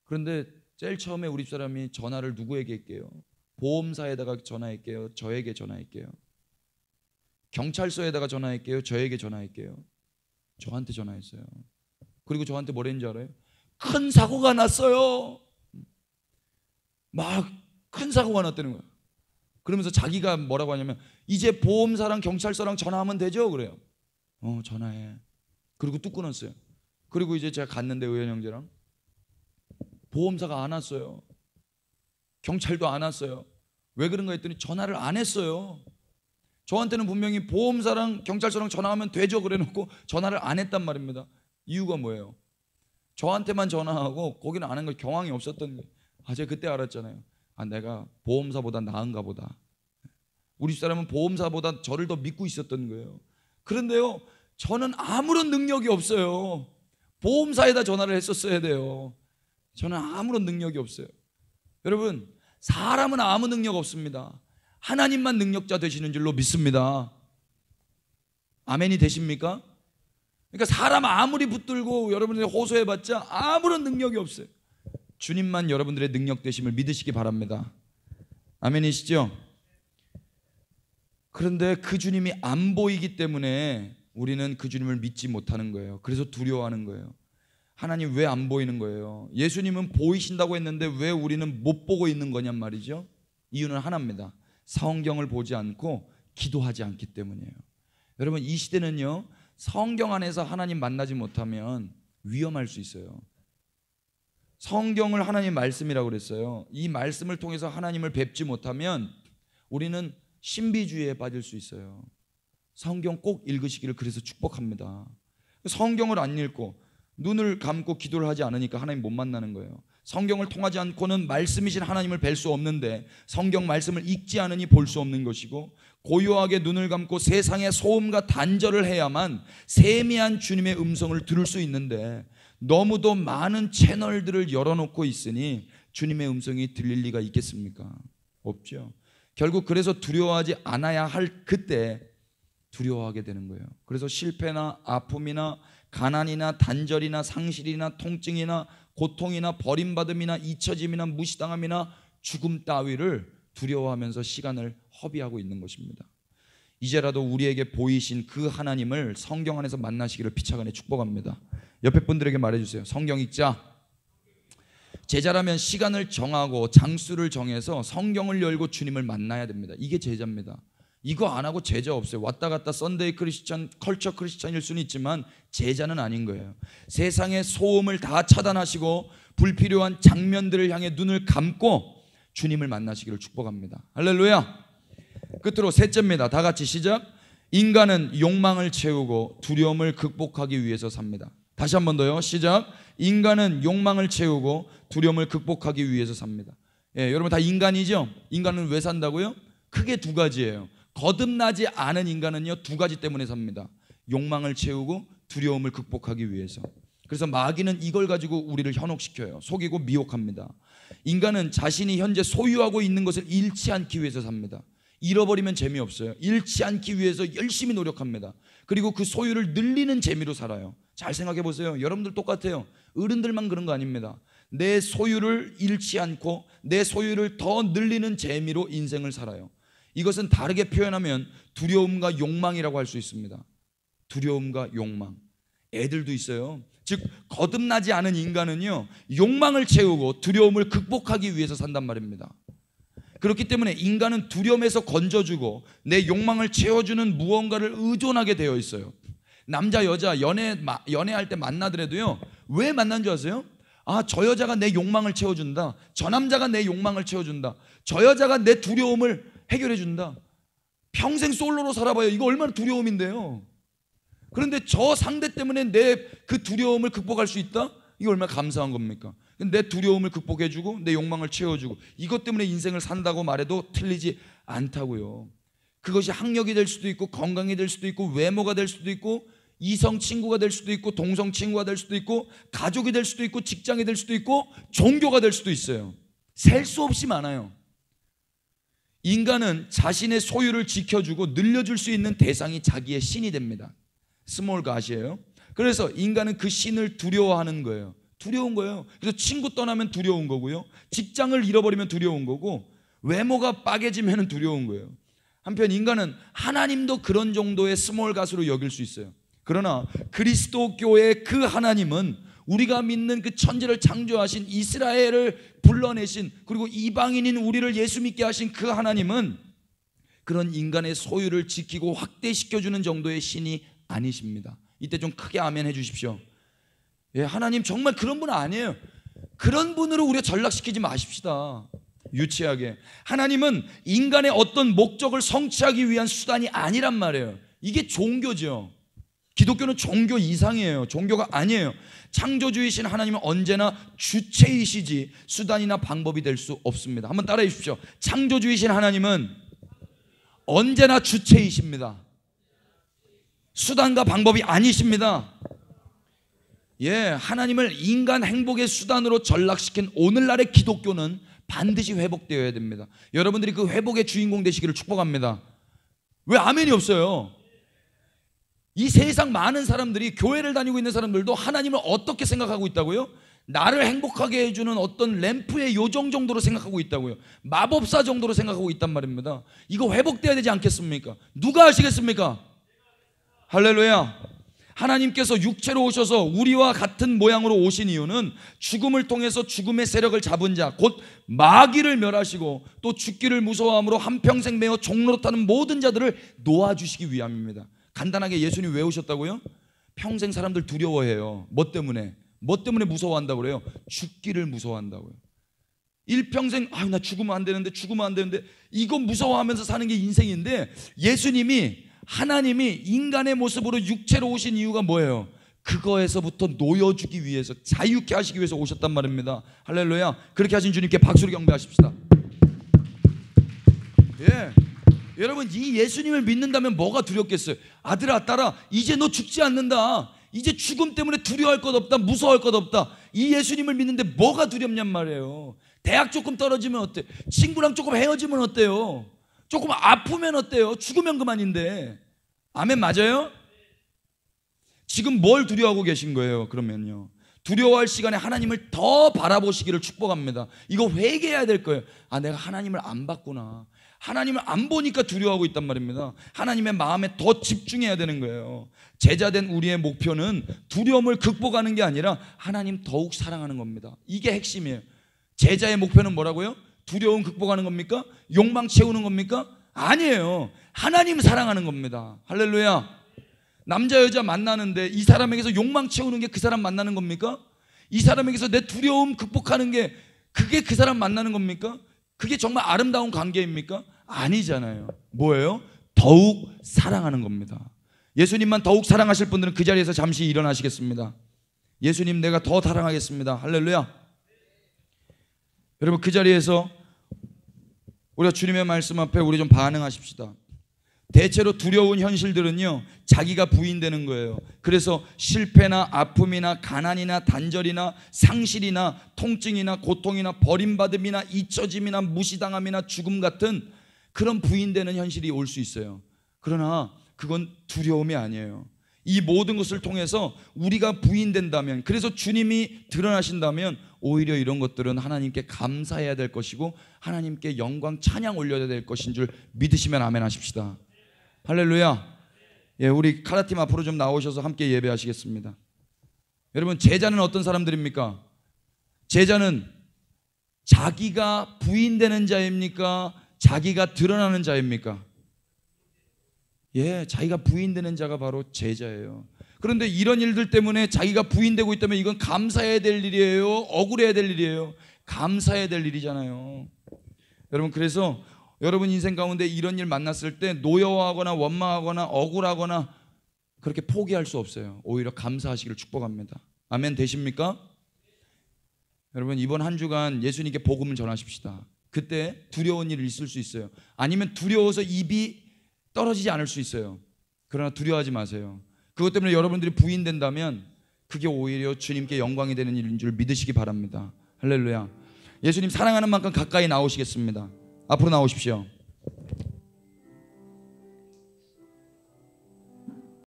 그런데 제일 처음에 우리 집사람이 전화를 누구에게 할게요? 보험사에다가 전화할게요? 저에게 전화할게요? 경찰서에다가 전화할게요? 저에게 전화할게요? 저한테 전화했어요. 그리고 저한테 뭐랬는지 알아요? 큰 사고가 났어요. 막 큰 사고가 났다는 거예요. 그러면서 자기가 뭐라고 하냐면, 이제 보험사랑 경찰서랑 전화하면 되죠? 그래요. 전화해. 그리고 뚝 끊었어요. 그리고 이제 제가 갔는데 의원 형제랑 보험사가 안 왔어요. 경찰도 안 왔어요. 왜 그런가 했더니 전화를 안 했어요. 저한테는 분명히 보험사랑 경찰서랑 전화하면 되죠 그래 놓고 전화를 안 했단 말입니다. 이유가 뭐예요? 저한테만 전화하고 거기는 안 한 걸 경황이 없었던 거예요. 제가 그때 알았잖아요. 내가 보험사보다 나은가 보다. 우리 집사람은 보험사보다 저를 더 믿고 있었던 거예요. 그런데요, 저는 아무런 능력이 없어요. 보험사에다 전화를 했었어야 돼요. 저는 아무런 능력이 없어요. 여러분, 사람은 아무 능력 없습니다. 하나님만 능력자 되시는 줄로 믿습니다. 아멘이 되십니까? 그러니까 사람 아무리 붙들고 여러분들이 호소해봤자 아무런 능력이 없어요. 주님만 여러분들의 능력 되심을 믿으시기 바랍니다. 아멘이시죠? 그런데 그 주님이 안 보이기 때문에 우리는 그 주님을 믿지 못하는 거예요. 그래서 두려워하는 거예요. 하나님 왜 안 보이는 거예요? 예수님은 보이신다고 했는데 왜 우리는 못 보고 있는 거냔 말이죠. 이유는 하나입니다. 성경을 보지 않고 기도하지 않기 때문이에요. 여러분, 이 시대는요, 성경 안에서 하나님 만나지 못하면 위험할 수 있어요. 성경을 하나님 말씀이라고 그랬어요. 이 말씀을 통해서 하나님을 뵙지 못하면 우리는 신비주의에 빠질 수 있어요. 성경 꼭 읽으시기를 그래서 축복합니다. 성경을 안 읽고 눈을 감고 기도를 하지 않으니까 하나님 못 만나는 거예요. 성경을 통하지 않고는 말씀이신 하나님을 뵐 수 없는데, 성경 말씀을 읽지 않으니 볼 수 없는 것이고, 고요하게 눈을 감고 세상의 소음과 단절을 해야만 세미한 주님의 음성을 들을 수 있는데, 너무도 많은 채널들을 열어놓고 있으니 주님의 음성이 들릴 리가 있겠습니까? 없죠. 결국 그래서 두려워하지 않아야 할 그때 두려워하게 되는 거예요. 그래서 실패나 아픔이나 가난이나 단절이나 상실이나 통증이나 고통이나 버림받음이나 잊혀짐이나 무시당함이나 죽음 따위를 두려워하면서 시간을 허비하고 있는 것입니다. 이제라도 우리에게 보이신 그 하나님을 성경 안에서 만나시기를 피차간에 축복합니다. 옆에 분들에게 말해주세요. 성경 읽자. 제자라면 시간을 정하고 장수를 정해서 성경을 열고 주님을 만나야 됩니다. 이게 제자입니다. 이거 안 하고 제자 없어요. 왔다 갔다 썬데이 크리스천, 컬처 크리스천일 수는 있지만 제자는 아닌 거예요. 세상의 소음을 다 차단하시고 불필요한 장면들을 향해 눈을 감고 주님을 만나시기를 축복합니다. 할렐루야. 끝으로 셋째입니다. 다 같이 시작. 인간은 욕망을 채우고 두려움을 극복하기 위해서 삽니다. 다시 한 번 더요. 시작. 인간은 욕망을 채우고 두려움을 극복하기 위해서 삽니다. 예, 여러분 다 인간이죠? 인간은 왜 산다고요? 크게 두 가지예요. 거듭나지 않은 인간은요, 두 가지 때문에 삽니다. 욕망을 채우고 두려움을 극복하기 위해서. 그래서 마귀는 이걸 가지고 우리를 현혹시켜요. 속이고 미혹합니다. 인간은 자신이 현재 소유하고 있는 것을 잃지 않기 위해서 삽니다. 잃어버리면 재미없어요. 잃지 않기 위해서 열심히 노력합니다. 그리고 그 소유를 늘리는 재미로 살아요. 잘 생각해 보세요. 여러분들 똑같아요. 어른들만 그런 거 아닙니다. 내 소유를 잃지 않고 내 소유를 더 늘리는 재미로 인생을 살아요. 이것은 다르게 표현하면 두려움과 욕망이라고 할 수 있습니다. 두려움과 욕망. 애들도 있어요. 즉 거듭나지 않은 인간은요, 욕망을 채우고 두려움을 극복하기 위해서 산단 말입니다. 그렇기 때문에 인간은 두려움에서 건져주고 내 욕망을 채워주는 무언가를 의존하게 되어 있어요. 남자 여자 연애할 때 만나더라도요, 왜 만난 줄 아세요? 아, 저 여자가 내 욕망을 채워준다. 저 남자가 내 욕망을 채워준다. 저 여자가 내 두려움을 해결해준다. 평생 솔로로 살아봐요. 이거 얼마나 두려움인데요. 그런데 저 상대 때문에 내 그 두려움을 극복할 수 있다? 이거 얼마나 감사한 겁니까? 내 두려움을 극복해주고 내 욕망을 채워주고 이것 때문에 인생을 산다고 말해도 틀리지 않다고요. 그것이 학력이 될 수도 있고 건강이 될 수도 있고 외모가 될 수도 있고 이성 친구가 될 수도 있고 동성 친구가 될 수도 있고 가족이 될 수도 있고 직장이 될 수도 있고 종교가 될 수도 있어요. 셀 수 없이 많아요. 인간은 자신의 소유를 지켜주고 늘려줄 수 있는 대상이 자기의 신이 됩니다. 스몰 갓이에요. 그래서 인간은 그 신을 두려워하는 거예요. 두려운 거예요. 그래서 친구 떠나면 두려운 거고요, 직장을 잃어버리면 두려운 거고, 외모가 빠개지면 두려운 거예요. 한편 인간은 하나님도 그런 정도의 스몰 갓으로 여길 수 있어요. 그러나 그리스도교의 그 하나님은 우리가 믿는 그 천지를 창조하신, 이스라엘을 불러내신, 그리고 이방인인 우리를 예수 믿게 하신 그 하나님은 그런 인간의 소유를 지키고 확대시켜주는 정도의 신이 아니십니다. 이때 좀 크게 아멘 해주십시오. 예, 하나님 정말 그런 분 아니에요. 그런 분으로 우리가 전락시키지 마십시다. 유치하게. 하나님은 인간의 어떤 목적을 성취하기 위한 수단이 아니란 말이에요. 이게 종교죠. 기독교는 종교 이상이에요. 종교가 아니에요. 창조주이신 하나님은 언제나 주체이시지 수단이나 방법이 될 수 없습니다. 한번 따라해 주십시오. 창조주이신 하나님은 언제나 주체이십니다. 수단과 방법이 아니십니다. 예, 하나님을 인간 행복의 수단으로 전락시킨 오늘날의 기독교는 반드시 회복되어야 됩니다. 여러분들이 그 회복의 주인공 되시기를 축복합니다. 왜 아멘이 없어요? 이 세상 많은 사람들이, 교회를 다니고 있는 사람들도 하나님을 어떻게 생각하고 있다고요? 나를 행복하게 해주는 어떤 램프의 요정 정도로 생각하고 있다고요. 마법사 정도로 생각하고 있단 말입니다. 이거 회복돼야 되지 않겠습니까? 누가 하시겠습니까? 할렐루야. 하나님께서 육체로 오셔서 우리와 같은 모양으로 오신 이유는 죽음을 통해서 죽음의 세력을 잡은 자, 곧 마귀를 멸하시고 또 죽기를 무서워함으로 한평생 매어 종노릇하는 모든 자들을 놓아주시기 위함입니다. 간단하게 예수님 왜 오셨다고요? 평생 사람들 두려워해요. 뭐 때문에? 뭐 때문에 무서워한다고 그래요? 죽기를 무서워한다고요. 일평생 나 죽으면 안 되는데, 죽으면 안 되는데, 이거 무서워하면서 사는 게 인생인데, 예수님이, 하나님이 인간의 모습으로 육체로 오신 이유가 뭐예요? 그거에서부터 놓여주기 위해서, 자유케 하시기 위해서 오셨단 말입니다. 할렐루야. 그렇게 하신 주님께 박수로 경배하십시다. 예. 여러분, 이 예수님을 믿는다면 뭐가 두렵겠어요? 아들아, 딸아, 이제 너 죽지 않는다. 이제 죽음 때문에 두려워할 것 없다, 무서워할 것 없다. 이 예수님을 믿는데 뭐가 두렵냔 말이에요. 대학 조금 떨어지면 어때? 친구랑 조금 헤어지면 어때요? 조금 아프면 어때요? 죽으면 그만인데. 아멘. 맞아요? 지금 뭘 두려워하고 계신 거예요? 그러면요, 두려워할 시간에 하나님을 더 바라보시기를 축복합니다. 이거 회개해야 될 거예요. 내가 하나님을 안 봤구나. 하나님을 안 보니까 두려워하고 있단 말입니다. 하나님의 마음에 더 집중해야 되는 거예요. 제자된 우리의 목표는 두려움을 극복하는 게 아니라 하나님 더욱 사랑하는 겁니다. 이게 핵심이에요. 제자의 목표는 뭐라고요? 두려움 극복하는 겁니까? 욕망 채우는 겁니까? 아니에요. 하나님 사랑하는 겁니다. 할렐루야. 남자 여자 만나는데 이 사람에게서 욕망 채우는 게 그 사람 만나는 겁니까? 이 사람에게서 내 두려움 극복하는 게, 그게 그 사람 만나는 겁니까? 그게 정말 아름다운 관계입니까? 아니잖아요. 뭐예요? 더욱 사랑하는 겁니다. 예수님만 더욱 사랑하실 분들은 그 자리에서 잠시 일어나시겠습니다. 예수님, 내가 더 사랑하겠습니다. 할렐루야. 여러분, 그 자리에서 우리가 주님의 말씀 앞에 우리 좀 반응하십시다. 대체로 두려운 현실들은요, 자기가 부인되는 거예요. 그래서 실패나 아픔이나 가난이나 단절이나 상실이나 통증이나 고통이나 버림받음이나 잊혀짐이나 무시당함이나 죽음 같은 그런 부인되는 현실이 올 수 있어요. 그러나 그건 두려움이 아니에요. 이 모든 것을 통해서 우리가 부인된다면, 그래서 주님이 드러나신다면, 오히려 이런 것들은 하나님께 감사해야 될 것이고 하나님께 영광 찬양 올려야 될 것인 줄 믿으시면 아멘 하십시다. 할렐루야. 예, 우리 카라팀 앞으로 좀 나오셔서 함께 예배하시겠습니다. 여러분, 제자는 어떤 사람들입니까? 제자는 자기가 부인되는 자입니까? 자기가 드러나는 자입니까? 예, 자기가 부인되는 자가 바로 제자예요. 그런데 이런 일들 때문에 자기가 부인되고 있다면 이건 감사해야 될 일이에요? 억울해야 될 일이에요? 감사해야 될 일이잖아요. 여러분, 그래서 여러분 인생 가운데 이런 일 만났을 때 노여워하거나 원망하거나 억울하거나 그렇게 포기할 수 없어요. 오히려 감사하시기를 축복합니다. 아멘 되십니까? 여러분, 이번 한 주간 예수님께 복음을 전하십시다. 그때 두려운 일이 있을 수 있어요. 아니면 두려워서 입이 떨어지지 않을 수 있어요. 그러나 두려워하지 마세요. 그것 때문에 여러분들이 부인된다면 그게 오히려 주님께 영광이 되는 일인 줄 믿으시기 바랍니다. 할렐루야. 예수님 사랑하는 만큼 가까이 나오시겠습니다. 앞으로 나오십시오.